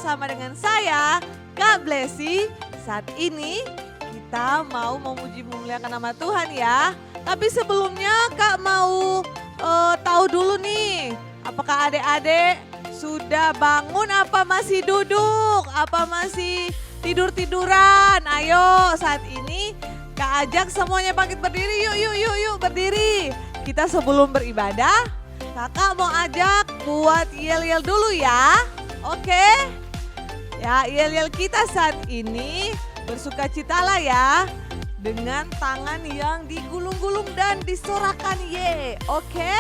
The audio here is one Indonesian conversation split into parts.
bersama dengan saya, Kak Blessy. Saat ini kita mau memuji memuliakan nama Tuhan ya. Tapi sebelumnya Kak mau tahu dulu nih, apakah adik-adik sudah bangun apa masih duduk? Apa masih tidur-tiduran? Ayo saat ini Kak ajak semuanya bangkit berdiri, yuk berdiri. Kita sebelum beribadah, Kakak mau ajak buat yel-yel dulu ya. Oke? Ya, yel-yel kita saat ini bersukacitalah ya. Dengan tangan yang digulung-gulung dan disorakan ye. Oke?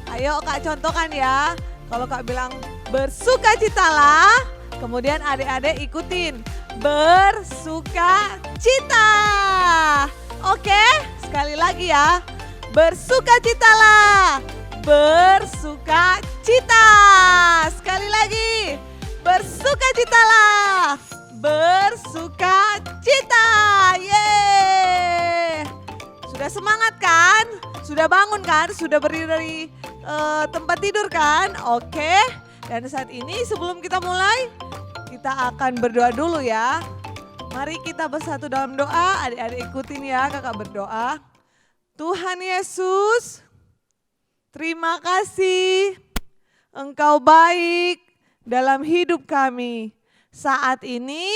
Ayo Kak contohkan ya. Kalau Kak bilang bersukacitalah, kemudian adik-adik ikutin. Bersukacita. Oke? Sekali lagi ya. Bersukacitalah. Bersukacita. Sekali lagi. Bersukacitalah. Bersukacita. Yeay. Sudah semangat kan? Sudah bangun kan? Sudah berdiri dari tempat tidur kan? Oke. Dan saat ini sebelum kita mulai, kita akan berdoa dulu ya. Mari kita bersatu dalam doa. Adik-adik ikutin ya, Kakak berdoa. Tuhan Yesus, terima kasih Engkau baik dalam hidup kami. Saat ini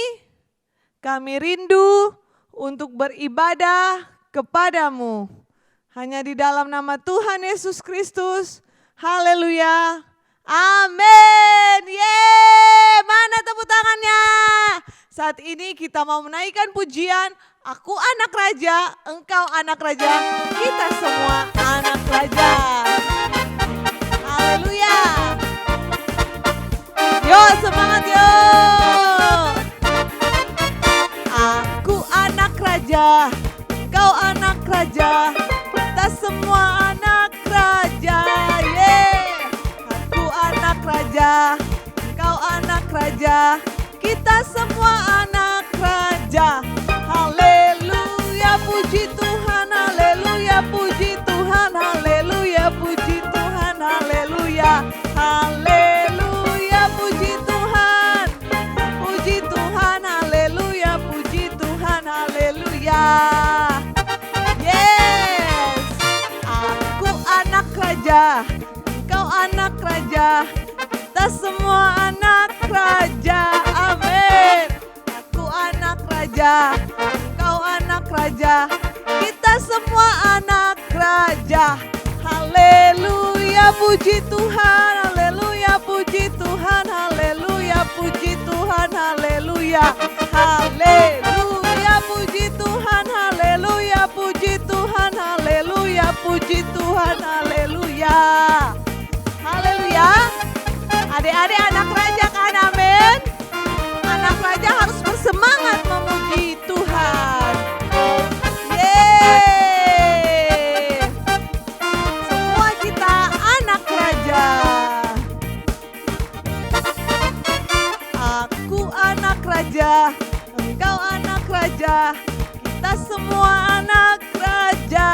kami rindu untuk beribadah kepadamu. Hanya di dalam nama Tuhan Yesus Kristus. Haleluya. Amin. Yeay. Mana tepuk tangannya? Saat ini kita mau menaikkan pujian. Aku anak raja, engkau anak raja, kita semua anak raja. Haleluya. Yo semangat yo. Aku anak raja, engkau anak raja, kita semua anak raja. Yeay. Aku anak raja, engkau anak raja, kita semua anak raja. Haleluya, puji Tuhan, haleluya, puji Tuhan, haleluya, puji Tuhan, haleluya, haleluya, puji Tuhan, haleluya, puji Tuhan, haleluya. Yes, aku anak raja, engkau anak raja, kita semua anak raja, amin. Aku anak raja, engkau anak raja, kita semua anak raja. Haleluya, puji Tuhan, haleluya, puji Tuhan, haleluya, puji Tuhan, haleluya, haleluya, puji Tuhan, haleluya, puji Tuhan, haleluya, puji Tuhan, haleluya, haleluya. Adik-adik anak raja kan, amin. Anak raja harus bersemangat memuji Tuhan. Yeay. Semua kita anak raja. Aku anak raja, engkau anak raja, kita semua anak raja.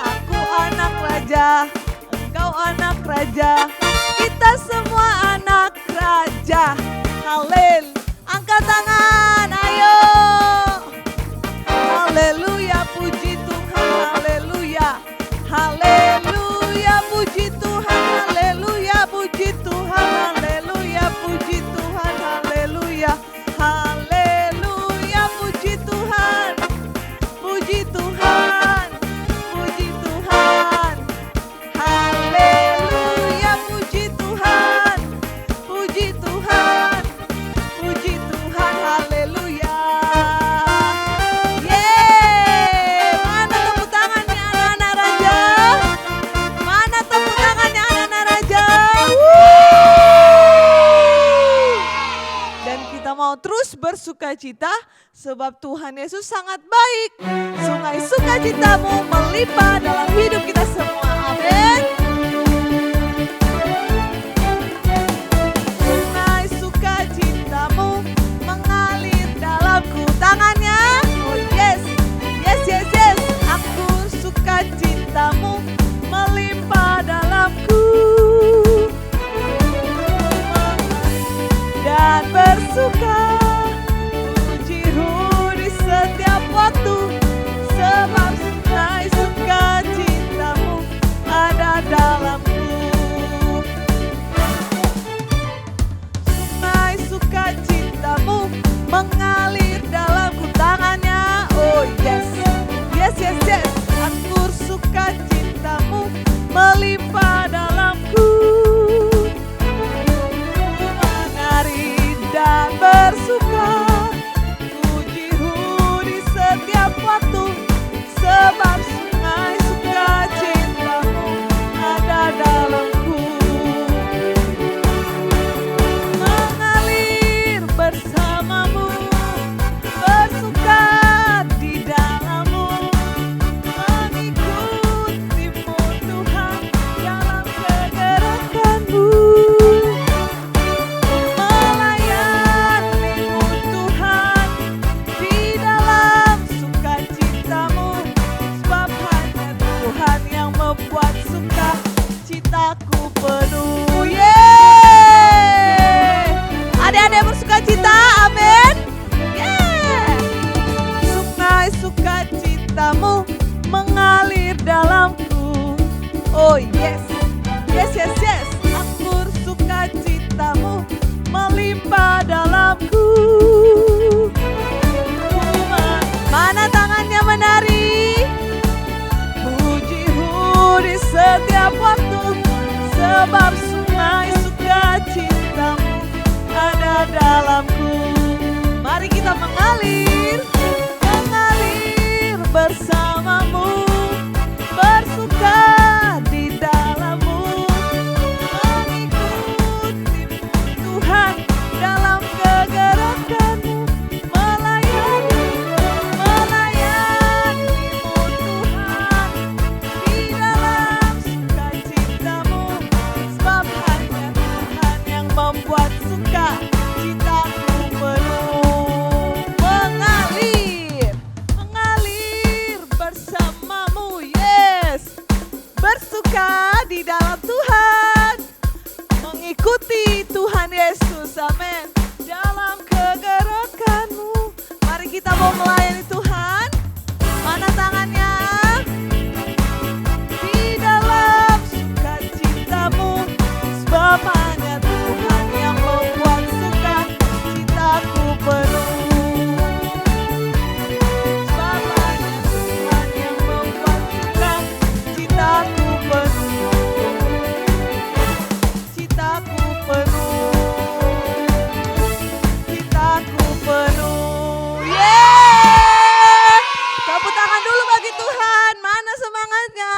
Aku anak raja, engkau anak raja, kita semua anak raja. Halel, angkat tangan, ayo. Haleluya, puji Tuhan, haleluya. Haleluya, puji Tuhan, haleluya, puji Tuhan, haleluya, puji Tuhan, haleluya. Haleluya, puji Tuhan, puji Tuhan, puji Tuhan. Haleluya, puji Tuhan, puji Tuhan, puji Tuhan, haleluya. Yeay, mana tepuk tangannya anak-anak raja? Mana tepuk tangannya anak-anak raja? Dan kita mau terus bersukacita sebab Tuhan Yesus sangat baik. Sungai sukacitamu melimpah dalam hidup kita semua. Amin. Sungai sukacitamu mengalir dalamku. Tangannya, oh yes, yes, yes, yes. Aku sukacitamu melimpah dalamku. bersuka, pujimu di setiap waktu, sebab sungai sukacitamu ada dalamku. Sungai sukacitamu mengalir dalamku, tangannya, oh yes, yes, yes, yes. Anggur sukacitamu melimpah dalamku. Ku menari dan bersuka, pujimu di setiap waktu, sebab sungai sukacitamu ada dalamku. Mengalir bersamamu, bersuka di dalammu, mengikutimu Tuhan dalam kegerakanmu, melayanimu Tuhan di dalam sukacitamu, sebab hanya Tuhan yang membuat sukacitaku penuh. Adik-adik bersukacita, amin. Sungai sukacitamu mengalir dalamku. Oh yes, yes, yes, yes. Anggur sukacitamu melimpah dalamku. Mana tangannya menari? Pujimu di setiap waktu, sebab sungai sukacitamu ada dalamku. Mari kita mengalir, mengalir bersamamu, bersuka di dalammu, mengikutimu Tuhan dalam kegerakanmu, melayanimu Tuhan di dalam sukacitamu, sebab hanya Tuhan yang membuat sukacitaku penuh. Mengalir, mengalir bersamamu, yes. Bersuka di dalam Tuhan, mengikuti Tuhan Yesus, amin. Dalam kegerakanmu, mari kita mau melayani Tuhan. Mana tangannya? Di dalam sukacitamu, sebab hanya Tuhan yang membuat sukacitaku penuh. Sebab hanya Tuhan yang membuat sukacitaku penuh. Citaku penuh, citaku penuh. Tepuk tangan dulu bagi Tuhan. Mana semangatnya?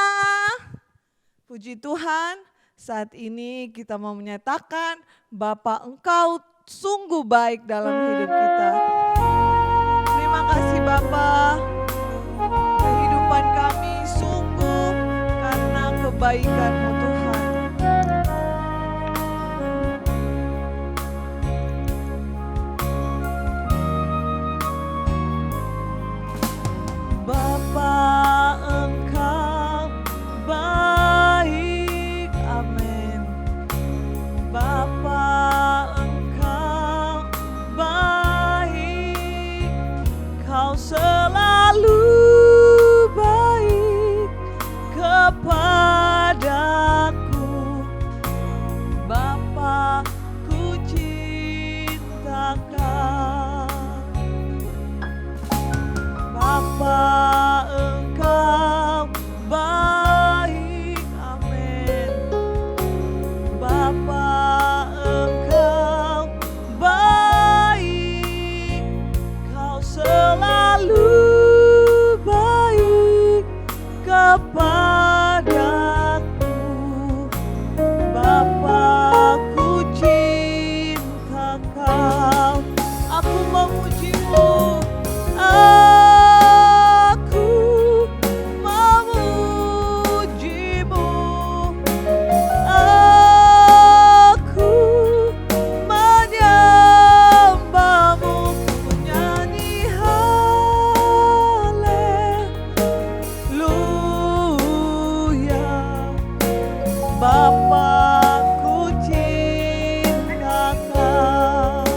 Puji Tuhan, saat ini kita mau menyatakan Bapa, Engkau sungguh baik dalam hidup kita. Terima kasih Bapa, kehidupan kami sungguh karena kebaikan-Mu Tuhan. Bapa, Engkau baik, amin. Bapa, Engkau baik, Kau selalu baik kepadaku. Bapa, ku cinta Kau. Bapa, Engkau baik, amin. Bapa, Engkau baik, Kau selalu baik kepadaku. Bapa, ku cinta Kau. Aku memuji-Mu. Bapa, ku cinta Kau.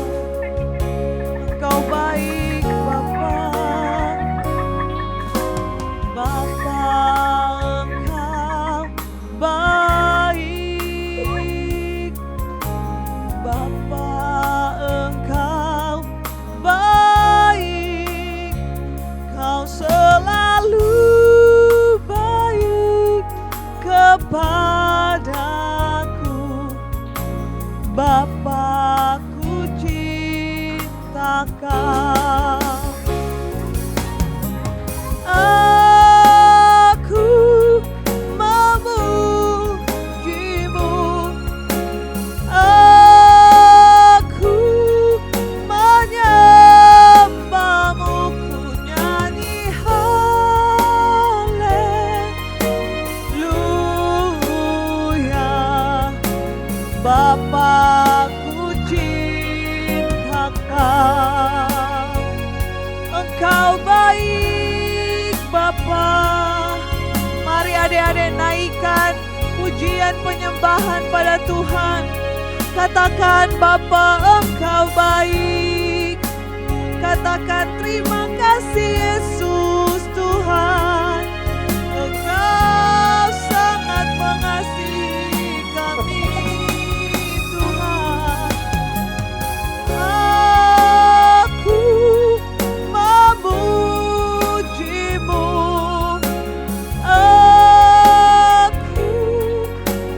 padaku, Bapa-Ku cinta Kau. Aku memuji-Mu, aku menyembah-Mu, ku nyanyi haleluya. Bapa-Ku cinta Kau. Engkau baik Bapa. Mari adik-adik naikkan pujian penyembahan pada Tuhan. Katakan Bapa, Engkau baik. Katakan terima kasih Yesus Tuhan. Engkau sangat mengasihi kami Tuhan. Aku memuji-Mu, aku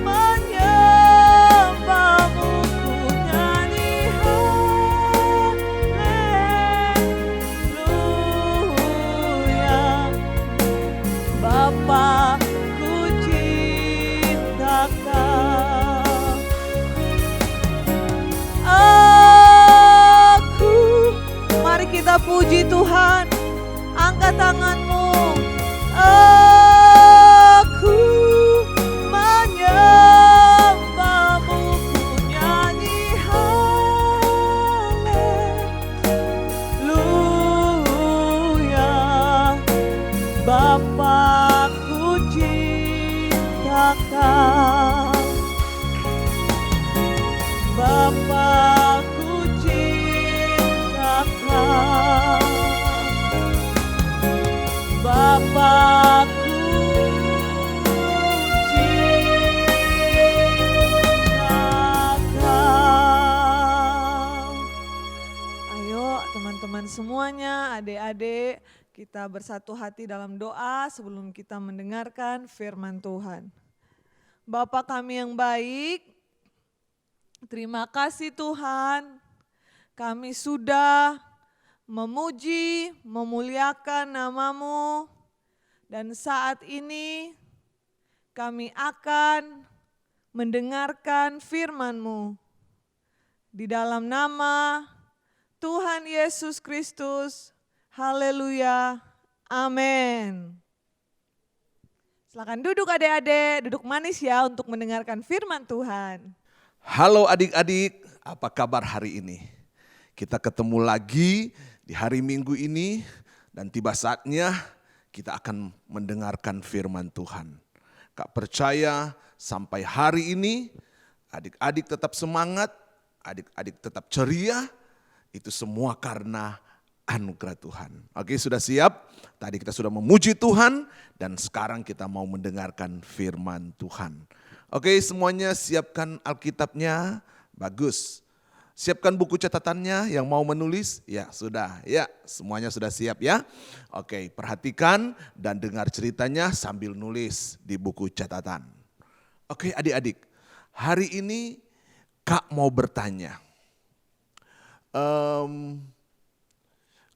menyembah-Mu, ku nyanyi haleluya. Bapa-Ku cinta Kau. Aku, mari kita puji Tuhan. Angkat tanganmu. Aku menyembah-Mu, ku nyanyi haleluya. Bapa-Ku cinta Kau. Bapa-Ku cinta Kau. Bapa-Ku cinta Kau. Ayo teman-teman semuanya, adik-adik, kita bersatu hati dalam doa sebelum kita mendengarkan firman Tuhan. Bapa kami yang baik, terima kasih Tuhan, kami sudah memuji, memuliakan nama-Mu, dan saat ini kami akan mendengarkan firman-Mu. Di dalam nama Tuhan Yesus Kristus, haleluya, amin. Silakan duduk adik-adik, duduk manis ya untuk mendengarkan firman Tuhan. Halo adik-adik, apa kabar hari ini? Kita ketemu lagi di hari Minggu ini dan tiba saatnya kita akan mendengarkan firman Tuhan. Kak percaya sampai hari ini adik-adik tetap semangat, adik-adik tetap ceria, itu semua karena anugerah Tuhan. Oke, sudah siap? Tadi kita sudah memuji Tuhan dan sekarang kita mau mendengarkan firman Tuhan. Oke, semuanya siapkan Alkitabnya, bagus. Siapkan buku catatannya yang mau menulis, ya sudah, ya semuanya sudah siap ya. Oke, perhatikan dan dengar ceritanya sambil nulis di buku catatan. Oke adik-adik, hari ini Kak mau bertanya.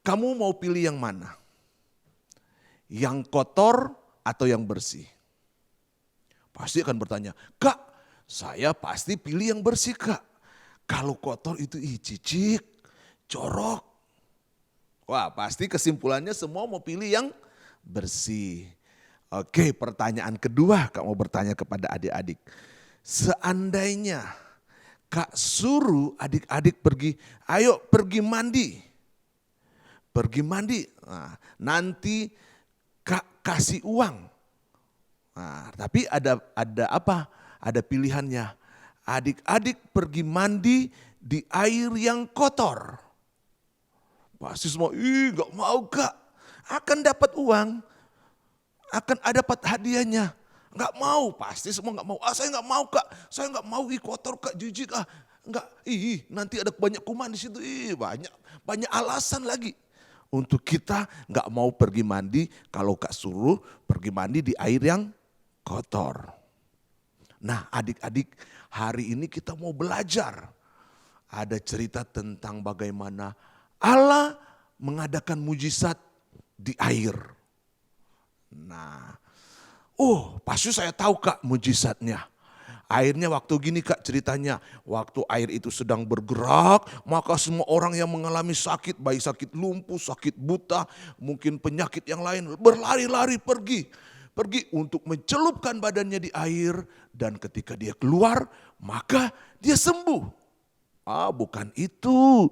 Kamu mau pilih yang mana? Yang kotor atau yang bersih? Pasti akan bertanya, Kak saya pasti pilih yang bersih Kak. Kalau kotor itu cicik, jorok. Wah pasti kesimpulannya semua mau pilih yang bersih. Oke, pertanyaan kedua Kak mau bertanya kepada adik-adik. Seandainya Kak suruh adik-adik pergi, ayo pergi mandi. Pergi mandi, nah, nanti Kak kasih uang. Nah, tapi ada apa? Ada pilihannya. Adik-adik pergi mandi di air yang kotor. Pasti semua, gak mau Kak. Akan dapat uang, akan ada dapat hadiahnya. Gak mau, pasti semua gak mau. Saya gak mau Kak, saya gak mau, kotor Kak, jijik ah. Enggak, nanti ada banyak kuman di situ, banyak alasan lagi. Untuk kita gak mau pergi mandi kalau Kak suruh pergi mandi di air yang kotor. Nah adik-adik, hari ini kita mau belajar. Ada cerita tentang bagaimana Allah mengadakan mujizat di air. Nah, pasti saya tahu Kak mujizatnya. Airnya waktu gini Kak ceritanya, waktu air itu sedang bergerak, maka semua orang yang mengalami sakit, baik sakit lumpuh, sakit buta, mungkin penyakit yang lain, berlari-lari pergi untuk mencelupkan badannya di air, dan ketika dia keluar, maka dia sembuh. Bukan itu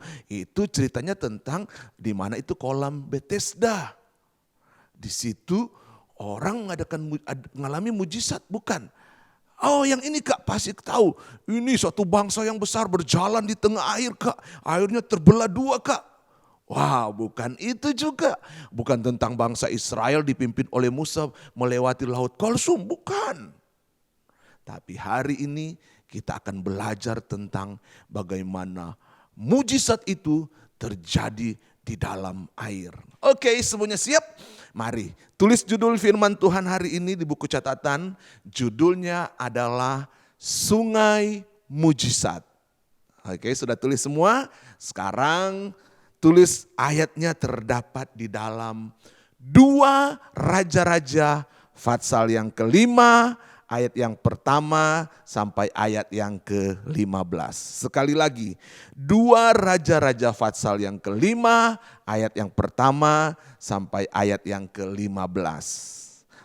ceritanya tentang di mana itu kolam Bethesda. Di situ orang mengalami mujizat, bukan? Yang ini Kak pasti tahu. Ini suatu bangsa yang besar berjalan di tengah air Kak. Airnya terbelah dua Kak. Bukan itu juga. Bukan tentang bangsa Israel dipimpin oleh Musa melewati laut Kulsum, bukan. Tapi hari ini kita akan belajar tentang bagaimana mujizat itu terjadi di dalam air. Oke, semuanya siap? Mari tulis judul firman Tuhan hari ini di buku catatan. Judulnya adalah Sungai Mujizat. Oke, sudah tulis semua? Sekarang tulis ayatnya terdapat di dalam 2 Raja-Raja Fatsal yang kelima, ayat yang pertama sampai ayat yang ke-15. Sekali lagi, 2 Raja-Raja Fatsal yang kelima, ayat yang pertama sampai ayat yang ke-15.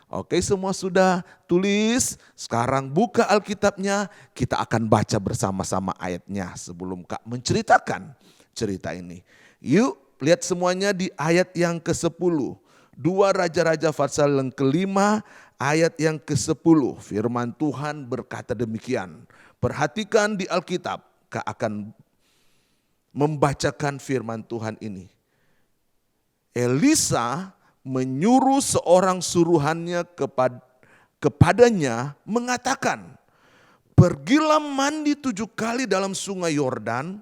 Oke, semua sudah tulis? Sekarang buka Alkitabnya, kita akan baca bersama-sama ayatnya sebelum Kak menceritakan cerita ini. Yuk, lihat semuanya di ayat yang ke-10. 2 Raja-Raja Fatsal yang kelima, ayat yang ke-10, firman Tuhan berkata demikian. Perhatikan di Alkitab, Kak akan membacakan firman Tuhan ini. Elisa menyuruh seorang suruhannya kepadanya mengatakan, pergilah mandi 7 kali dalam sungai Yordan,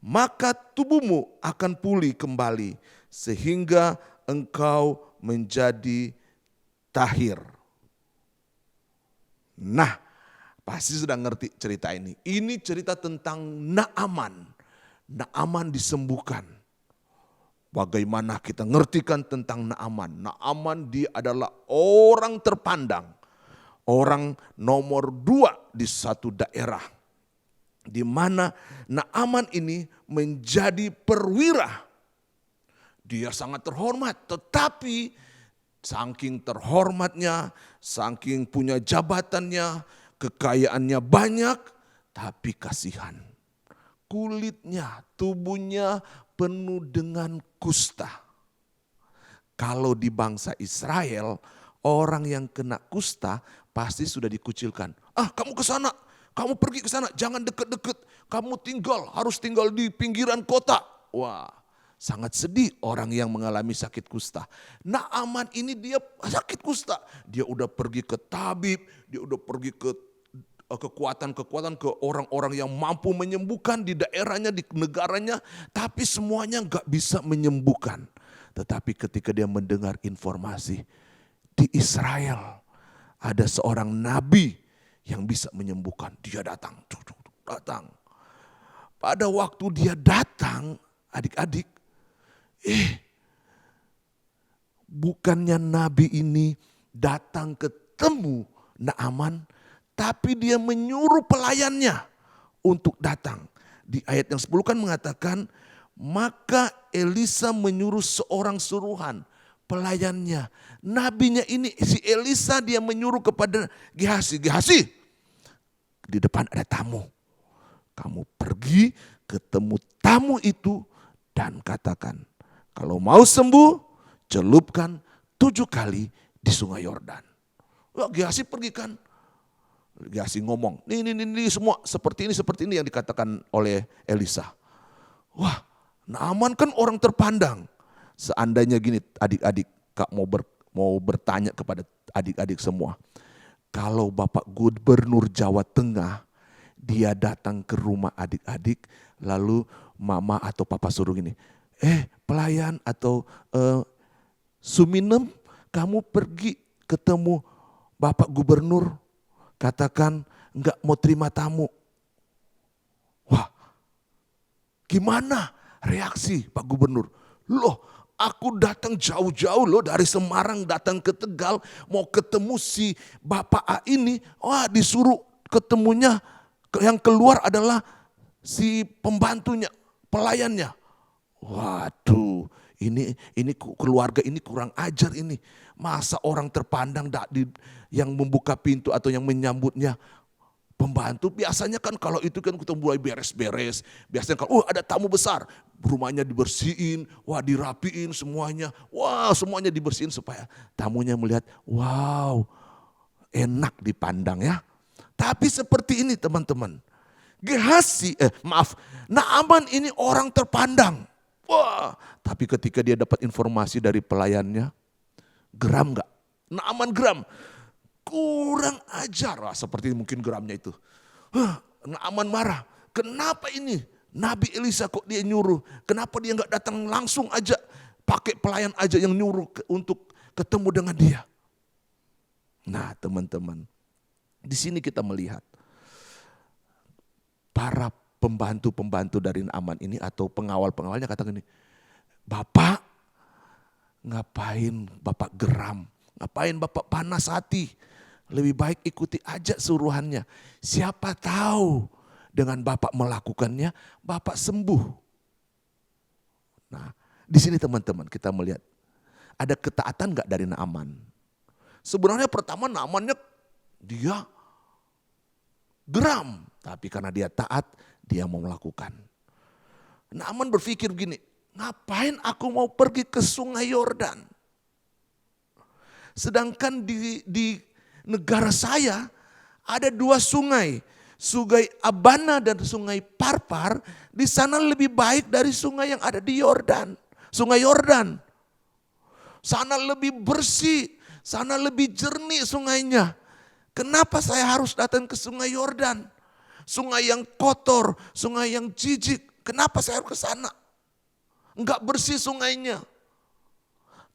maka tubuhmu akan pulih kembali sehingga engkau menjadi tahir. Nah, pasti sudah ngerti cerita ini. Ini cerita tentang Naaman. Naaman disembuhkan. Bagaimana kita ngertikan tentang Naaman? Naaman dia adalah orang terpandang. Orang nomor 2 di satu daerah. Di mana Naaman ini menjadi perwira. Dia sangat terhormat, tetapi saking terhormatnya, saking punya jabatannya, kekayaannya banyak, tapi kasihan. Kulitnya, tubuhnya penuh dengan kusta. Kalau di bangsa Israel, orang yang kena kusta pasti sudah dikucilkan. Kamu ke sana, kamu pergi ke sana, jangan deket-deket. Kamu harus tinggal di pinggiran kota. Sangat sedih orang yang mengalami sakit kusta. Naaman ini dia sakit kusta. Dia udah pergi ke tabib, dia udah pergi ke kekuatan-kekuatan, ke orang-orang yang mampu menyembuhkan di daerahnya, di negaranya. Tapi semuanya gak bisa menyembuhkan. Tetapi ketika dia mendengar informasi, di Israel ada seorang nabi yang bisa menyembuhkan. Dia datang. Pada waktu dia datang, adik-adik, bukannya nabi ini datang ketemu Naaman, tapi dia menyuruh pelayannya untuk datang. Di ayat yang 10 kan mengatakan, maka Elisa menyuruh seorang suruhan, pelayannya. Nabinya ini, si Elisa dia menyuruh kepada Gehasi, di depan ada tamu. Kamu pergi ketemu tamu itu dan katakan, kalau mau sembuh, celupkan 7 kali di sungai Yordan. Gehasi pergi kan. Gehasi ngomong, ini semua seperti ini yang dikatakan oleh Elisa. Naaman kan orang terpandang. Seandainya gini adik-adik, Kak mau bertanya kepada adik-adik semua. Kalau Bapak Gubernur Jawa Tengah, dia datang ke rumah adik-adik, lalu mama atau papa suruh gini, pelayan atau Suminem, kamu pergi ketemu Bapak Gubernur, katakan enggak mau terima tamu. Wah, gimana reaksi Pak Gubernur? Loh, aku datang jauh-jauh loh dari Semarang datang ke Tegal mau ketemu si Bapak A ini. Wah, disuruh ketemunya yang keluar adalah si pembantunya, pelayannya. Waduh, ini keluarga ini kurang ajar ini. Masa orang terpandang yang membuka pintu atau yang menyambutnya pembantu. Biasanya kan kalau itu kan kita mulai beres-beres. Biasanya kalau ada tamu besar, rumahnya dibersihin, wah dirapiin semuanya. Wah, semuanya dibersihin supaya tamunya melihat, wow, enak dipandang ya. Tapi seperti ini teman-teman. Naaman ini orang terpandang. Wah, tapi ketika dia dapat informasi dari pelayannya, geram gak? Naaman geram. Kurang ajar lah, seperti mungkin geramnya itu. Naaman marah. Kenapa ini? Nabi Elisa kok dia nyuruh? Kenapa dia gak datang langsung aja? Pakai pelayan aja yang nyuruh untuk ketemu dengan dia. Nah teman-teman, di sini kita melihat para pembantu-pembantu dari Naaman ini atau pengawal-pengawalnya katakan ini, Bapak, ngapain Bapak geram? Ngapain Bapak panas hati? Lebih baik ikuti aja suruhannya. Siapa tahu dengan Bapak melakukannya, Bapak sembuh. Nah, di sini teman-teman kita melihat ada ketaatan gak dari Naaman? Sebenarnya pertama Naamannya dia geram, tapi karena dia taat, dia mau melakukan. Naaman berpikir begini, ngapain aku mau pergi ke sungai Yordan? Sedangkan di negara saya ada 2 sungai. Sungai Abana dan sungai Parpar. Di sana lebih baik dari sungai yang ada di Yordan. Sungai Yordan. Sana lebih bersih. Sana lebih jernih sungainya. Kenapa saya harus datang ke sungai Yordan? Sungai yang kotor, sungai yang jijik. Kenapa saya harus ke sana? Enggak bersih sungainya.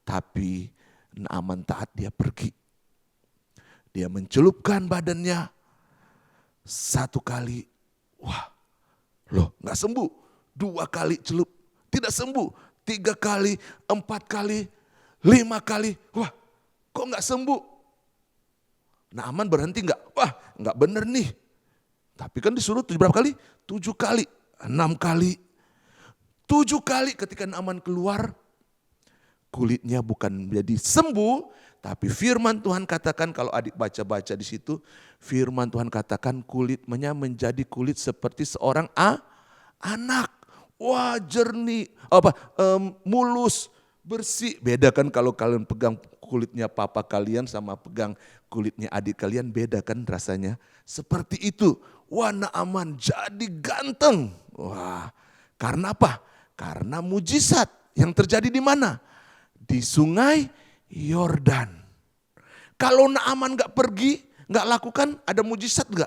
Tapi Naaman taat, dia pergi. Dia mencelupkan badannya 1 kali. Wah, loh gak sembuh. 2 kali celup, tidak sembuh. 3 kali, 4 kali, 5 kali. Wah, kok gak sembuh? Naaman berhenti gak? Wah, gak bener nih. Tapi kan disuruh berapa kali? 7 kali, 6 kali. 7 kali ketika Naaman keluar, kulitnya bukan menjadi sembuh, tapi firman Tuhan katakan, kalau adik baca-baca di situ, firman Tuhan katakan kulitnya menjadi kulit seperti seorang anak. Wah, jernih, mulus, bersih. Beda kan kalau kalian pegang kulitnya papa kalian sama pegang kulitnya adik kalian, beda kan rasanya. Seperti itu. Wah, Naaman jadi ganteng. Wah, karena apa? Karena mujizat yang terjadi di mana? Di sungai Yordan. Kalau Naaman gak pergi, gak lakukan, ada mujizat gak?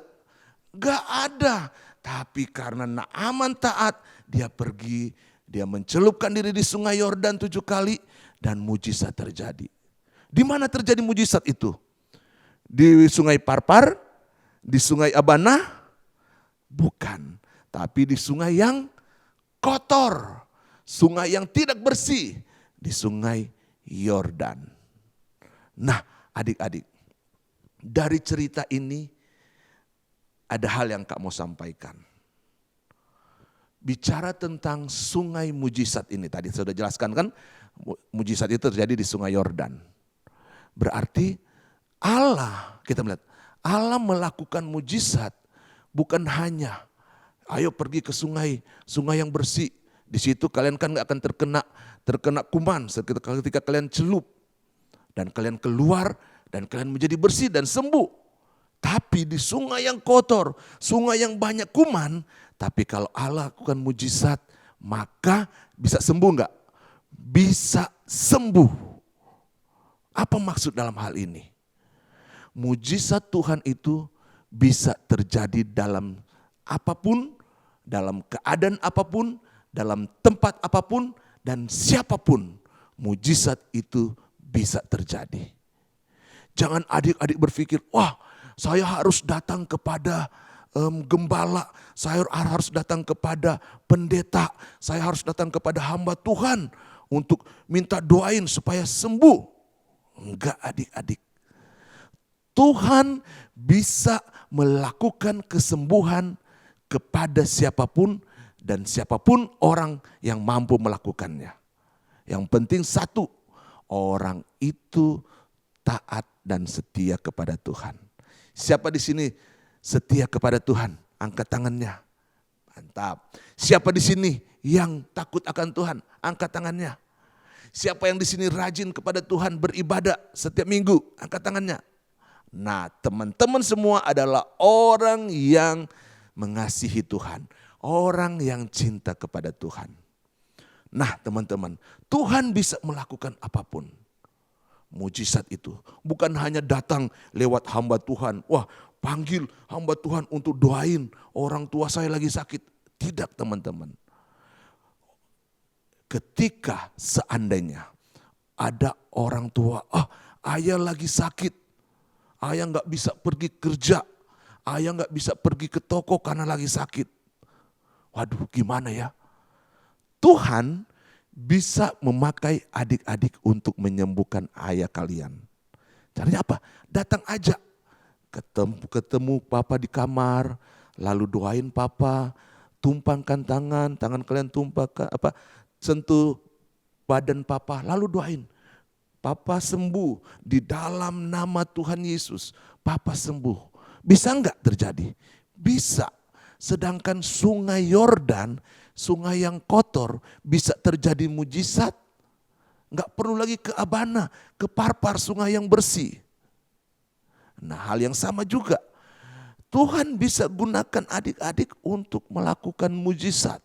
Gak ada. Tapi karena Naaman taat, dia pergi, dia mencelupkan diri di sungai Yordan 7 kali dan mujizat terjadi. Di mana terjadi mujizat itu? Di sungai Parpar? Di sungai Abana? Bukan. Tapi di sungai yang kotor. Sungai yang tidak bersih. Di sungai Yordan. Nah adik-adik, dari cerita ini ada hal yang Kak mau sampaikan. Bicara tentang sungai mujizat ini, tadi saya sudah jelaskan kan, mujizat itu terjadi di sungai Yordan. Berarti Allah, kita melihat, Allah melakukan mujizat bukan hanya, ayo pergi ke sungai yang bersih. Di situ kalian kan gak akan terkena kuman ketika kalian celup. Dan kalian keluar dan kalian menjadi bersih dan sembuh. Tapi di sungai yang kotor, sungai yang banyak kuman. Tapi kalau Allah lakukan mujizat, maka bisa sembuh gak? Bisa sembuh. Apa maksud dalam hal ini? Mujizat Tuhan itu bisa terjadi dalam apapun, dalam keadaan apapun, dalam tempat apapun dan siapapun, mujizat itu bisa terjadi. Jangan adik-adik berpikir, wah saya harus datang kepada gembala, saya harus datang kepada pendeta, saya harus datang kepada hamba Tuhan untuk minta doain supaya sembuh. Enggak adik-adik. Tuhan bisa melakukan kesembuhan kepada siapapun dan siapapun orang yang mampu melakukannya. Yang penting satu, orang itu taat dan setia kepada Tuhan. Siapa di sini setia kepada Tuhan? Angkat tangannya. Mantap. Siapa di sini yang takut akan Tuhan? Angkat tangannya. Siapa yang di sini rajin kepada Tuhan beribadah setiap minggu? Angkat tangannya. Nah, teman-teman semua adalah orang yang mengasihi Tuhan. Orang yang cinta kepada Tuhan. Nah, teman-teman, Tuhan bisa melakukan apapun. Mujizat itu bukan hanya datang lewat hamba Tuhan. Wah, panggil hamba Tuhan untuk doain orang tua saya lagi sakit. Tidak, teman-teman. Ketika seandainya ada orang tua, ayah lagi sakit, ayah gak bisa pergi kerja, ayah gak bisa pergi ke toko karena lagi sakit. Waduh, gimana ya? Tuhan bisa memakai adik-adik untuk menyembuhkan ayah kalian. Caranya apa? Datang aja. Ketemu papa di kamar, lalu doain papa, tumpangkan tangan kalian tumpangkan sentuh badan papa, lalu doain. Papa sembuh di dalam nama Tuhan Yesus. Papa sembuh. Bisa enggak terjadi? Bisa. Sedangkan sungai Yordan, sungai yang kotor, bisa terjadi mujizat. Enggak perlu lagi ke Abana, ke Parpar, sungai yang bersih. Nah, hal yang sama juga. Tuhan bisa gunakan adik-adik untuk melakukan mujizat.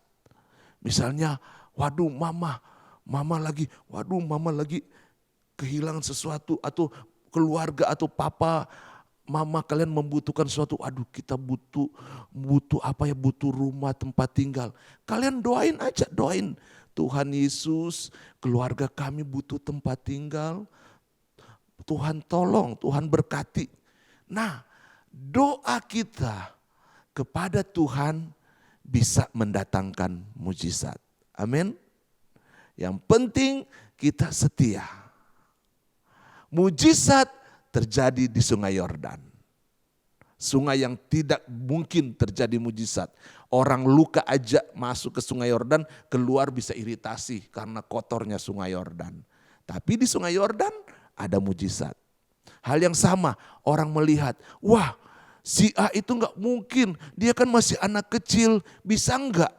Misalnya, waduh mama lagi kehilangan sesuatu, atau keluarga atau papa, mama kalian membutuhkan sesuatu. Aduh, kita butuh rumah tempat tinggal. Kalian doain aja, doain. Tuhan Yesus, keluarga kami butuh tempat tinggal. Tuhan tolong, Tuhan berkati. Nah, doa kita kepada Tuhan bisa mendatangkan mujizat. Amin. Yang penting kita setia. Mujizat terjadi di sungai Yordan. Sungai yang tidak mungkin terjadi mujizat. Orang luka aja masuk ke sungai Yordan, keluar bisa iritasi karena kotornya sungai Yordan. Tapi di sungai Yordan ada mujizat. Hal yang sama, orang melihat, wah si A itu gak mungkin, dia kan masih anak kecil, bisa enggak?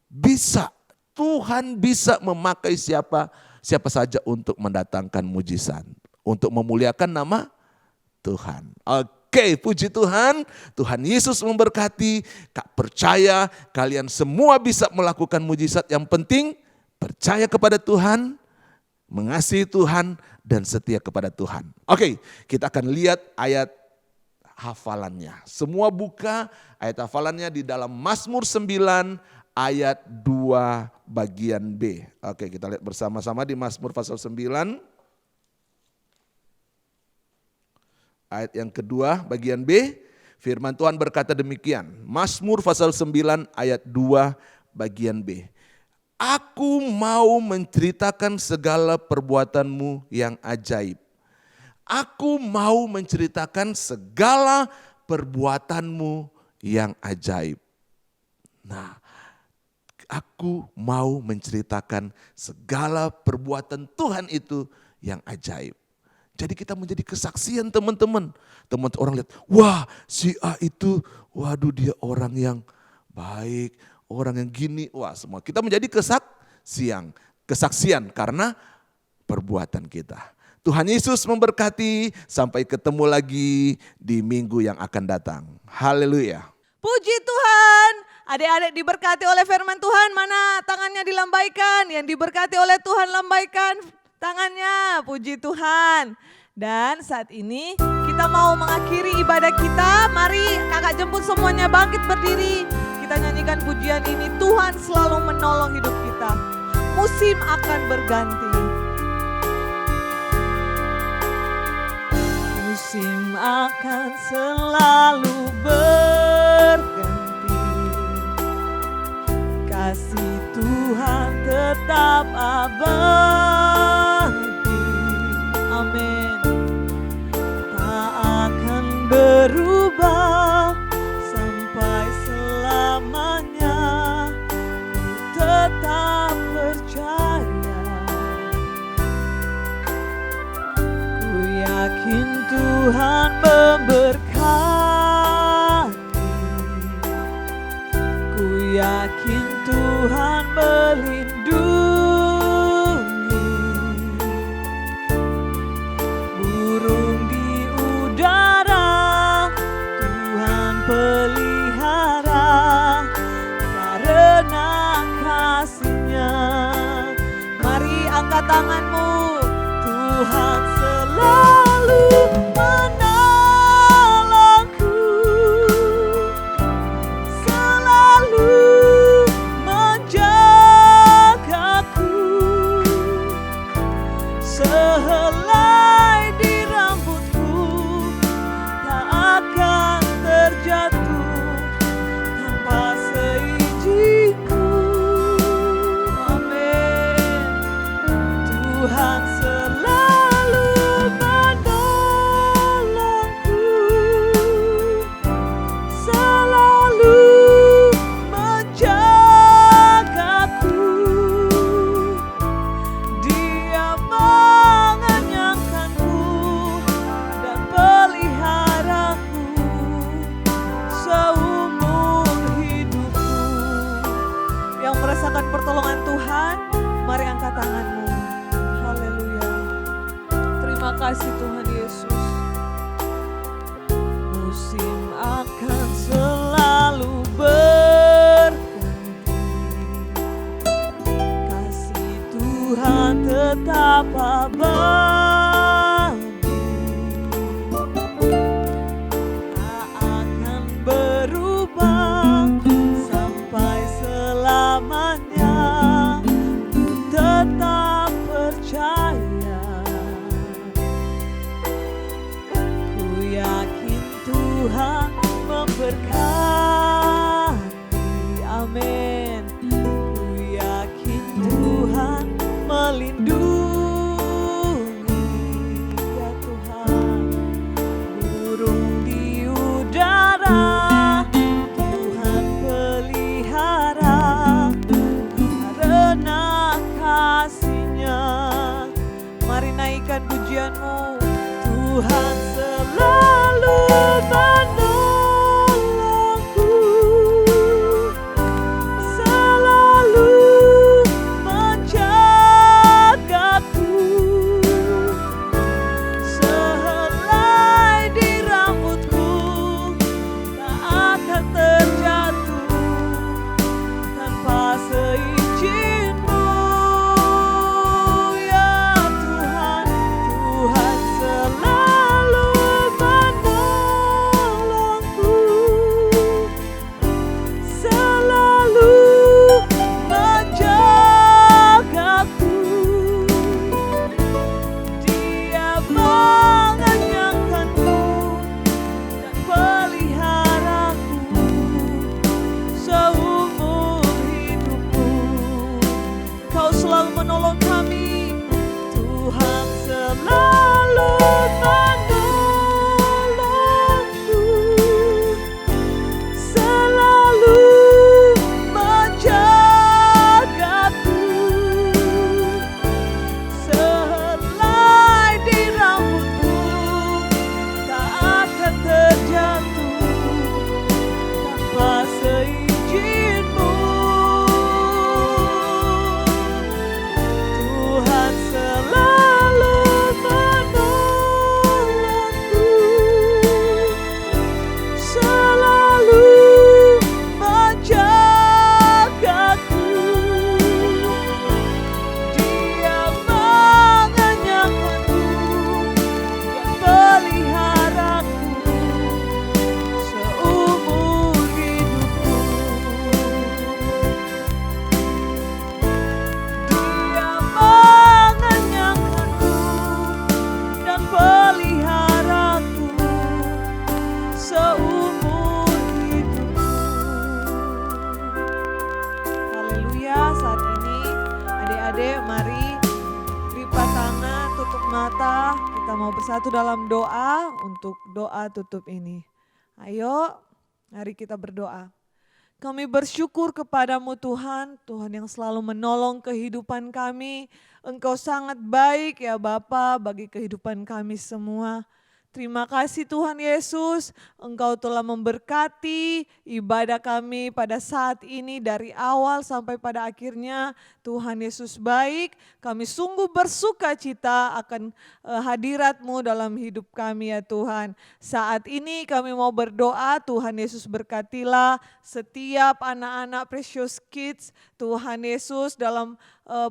Bisa. Tuhan bisa memakai siapa saja untuk mendatangkan mujizat. Untuk memuliakan nama Tuhan. Oke, puji Tuhan. Tuhan Yesus memberkati. Kak percaya kalian semua bisa melakukan mujizat. Yang penting percaya kepada Tuhan, mengasihi Tuhan, dan setia kepada Tuhan. Oke, kita akan lihat ayat hafalannya. Semua buka ayat hafalannya di dalam Mazmur 9 ayat 2 bagian B. Oke, kita lihat bersama-sama di Mazmur pasal 9. Ayat yang kedua bagian B, firman Tuhan berkata demikian. Mazmur pasal 9 ayat 2 bagian B. Aku mau menceritakan segala perbuatanmu yang ajaib. Aku mau menceritakan segala perbuatanmu yang ajaib. Nah, aku mau menceritakan segala perbuatan Tuhan itu yang ajaib. Jadi kita menjadi kesaksian teman-teman. Teman-teman orang lihat, wah si A itu, waduh dia orang yang baik, orang yang gini. Wah semua kita menjadi kesaksian karena perbuatan kita. Tuhan Yesus memberkati, sampai ketemu lagi di minggu yang akan datang. Haleluya. Puji Tuhan. Adik-adik diberkati oleh firman Tuhan, mana tangannya dilambaikan. Yang diberkati oleh Tuhan lambaikan tangannya, puji Tuhan. Dan saat ini kita mau mengakhiri ibadah kita. Mari kakak jemput semuanya bangkit berdiri. Kita nyanyikan pujian ini, Tuhan selalu menolong hidup kita. Musim akan berganti. Musim akan selalu berganti. Kasih Tuhan tetap abadi. Amin. Tak akan berubah sampai selamanya. Ku tetap percaya. Ku yakin Tuhan memberkati. Ku yakin Tuhan melindungi. Burung di udara Tuhan pelihara karena kasih-Nya. Mari angkat tanganmu. Tuhan selalu menolongku, selalu menjagaku. Sehelai di rambutku tak akan terjatuh tanpa seizinku. Amin. Tuhan selalu menolongku, selalu menjagaku. Dia mengenyangkanku dan peliharaku seumur hidupku. Yang merasakan pertolongan Tuhan, mari angkat tanganmu. Haleluya. Terima kasih Tuhan Yesus. Musim akan selalu berganti. Kasih Tuhan tetap abadi. Tak akan berubah sampai selamanya. Ku tetap percaya. Ku yakin Tuhan memberkati. Amin. Ku yakin Tuhan melindungi. Ya Tuhan, burung di udara Tuhan pelihara karena kasih-Nya. Mari naikkan pujianmu. Tuhan selalu menolongku, selalu menjagaku. Sehelai di rambutku tak akan terjatuh tanpa seizin-Mu. Ya Tuhan, Tuhan mata, kita mau bersatu dalam doa untuk doa tutup ini. Ayo, mari kita berdoa. Kami bersyukur kepadamu Tuhan, Tuhan yang selalu menolong kehidupan kami. Engkau sangat baik ya Bapa bagi kehidupan kami semua. Terima kasih Tuhan Yesus, Engkau telah memberkati ibadah kami pada saat ini dari awal sampai pada akhirnya. Tuhan Yesus baik, kami sungguh bersuka cita akan hadirat-Mu dalam hidup kami ya Tuhan. Saat ini kami mau berdoa, Tuhan Yesus berkatilah setiap anak-anak Precious Kids, Tuhan Yesus dalam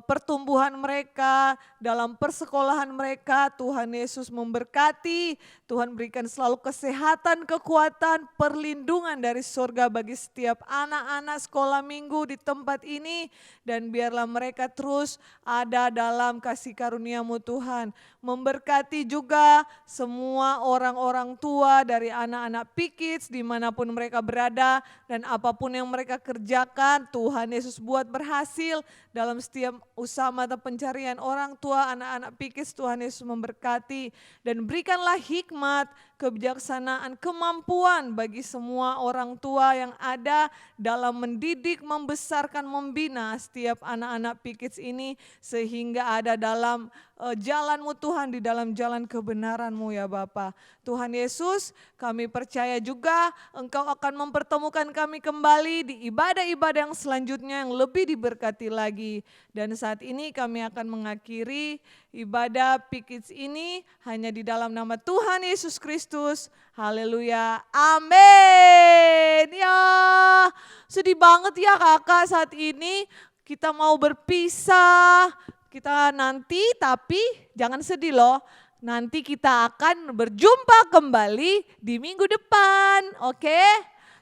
pertumbuhan mereka, dalam persekolahan mereka, Tuhan Yesus memberkati, Tuhan berikan selalu kesehatan, kekuatan, perlindungan dari surga bagi setiap anak-anak sekolah minggu di tempat ini. Dan biarlah mereka terus ada dalam kasih karunia-Mu Tuhan. Memberkati juga semua orang-orang tua dari anak-anak P-Kids dimanapun mereka berada. Dan apapun yang mereka kerjakan Tuhan Yesus buat berhasil dalam setiap usaha mata pencarian orang tua anak-anak P-Kids. Tuhan Yesus memberkati dan berikanlah hikmat, kebijaksanaan, kemampuan bagi semua orang tua yang ada dalam mendidik, membesarkan, membina setiap anak-anak P-Kids ini sehingga ada dalam jalan-Mu Tuhan, di dalam jalan kebenaran-Mu ya Bapa. Tuhan Yesus, kami percaya juga Engkau akan mempertemukan kami kembali di ibadah-ibadah yang selanjutnya yang lebih diberkati lagi. Dan saat ini kami akan mengakhiri ibadah P-Kids ini hanya di dalam nama Tuhan Yesus Kristus. Haleluya, amin. Ya, sedih banget ya kakak saat ini kita mau berpisah. Kita nanti, tapi jangan sedih loh. Nanti kita akan berjumpa kembali di minggu depan, oke?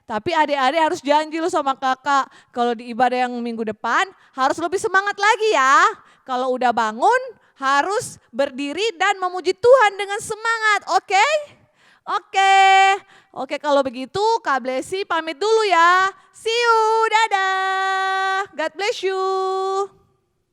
Tapi adik-adik harus janji loh sama kakak. Kalau di ibadah yang minggu depan harus lebih semangat lagi ya. Kalau udah bangun harus berdiri dan memuji Tuhan dengan semangat, oke? Oke, kalau begitu Kak Blessy pamit dulu ya. See you, dadah. God bless you.